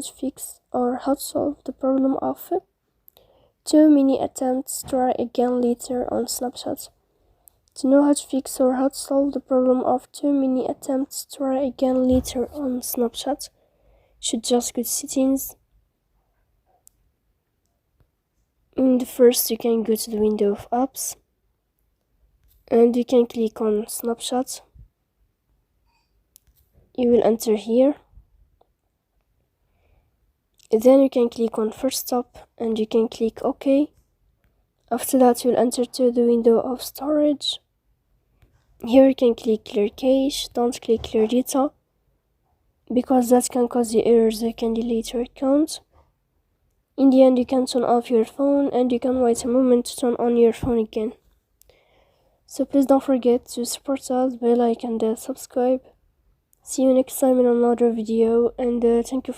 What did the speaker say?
to fix or how to solve the problem of too many attempts. Try again later on Snapchat. To know how to fix or how to solve the problem of too many attempts, try again later on Snapchat. Should just go to settings. In the first, you can go to the window of apps and you can click on Snapchat. You will enter here. Then you can click on first stop and you can click OK. After that, you'll enter to the window of storage. Here you can click clear cache. Don't click clear data because that can cause you errors that can delete your account. In the end, you can turn off your phone and you can wait a moment to turn on your phone again. So please don't forget to support us by like and subscribe. See you next time in another video, and thank you